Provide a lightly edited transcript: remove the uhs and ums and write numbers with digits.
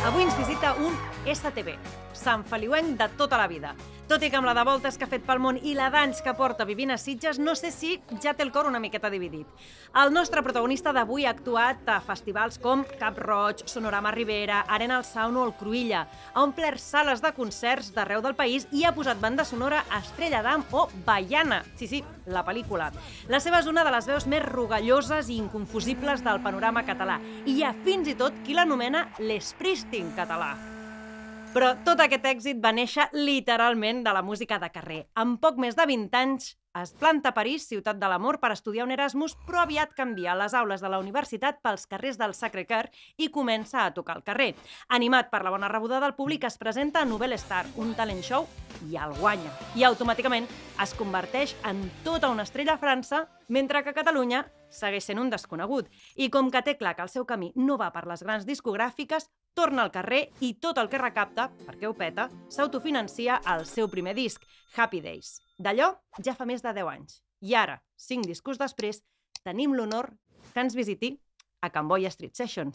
Avui ens visita un STB, Sant Feliuenc de tota la vida. Tot i que amb la de voltes que ha fet pel món i la d'anys que porta vivint a Sitges, no sé si ja té el cor una miqueta dividit. El nostre protagonista d'avui ha actuat a festivals com Cap Roig, Sonorama Ribera, Arena al Sound o el Cruïlla. Ha omplert sales de concerts d'arreu del país i ha posat banda sonora a Estrella d'Am o Baiana. Sí, la pel·lícula. La seva és una de les veus més rugalloses i inconfusibles del panorama català. I hi ha fins i tot qui l'anomena l'Springsteen català. Però tot aquest èxit va néixer literalment de la música de carrer. Amb poc més de 20 anys es planta a París, ciutat de l'amor, per estudiar un Erasmus, però aviat canvia les aules de la universitat pels carrers del Sacré-Cœur i comença a tocar al carrer. Animat per la bona rebuda del públic, es presenta a Nouvelle Star, un talent show, i el guanya. I automàticament es converteix en tota una estrella a França, mentre que a Catalunya segueix sent un desconegut. I com que té clar que el seu camí no va per les grans discogràfiques, torna al carrer i tot el que recapta, perquè ho peta, s'autofinancia el seu primer disc, Happy Days. D'allò ja fa més de 10 anys. I ara, 5 discos després, tenim l'honor que ens visiti a Can Boia Street Sessions.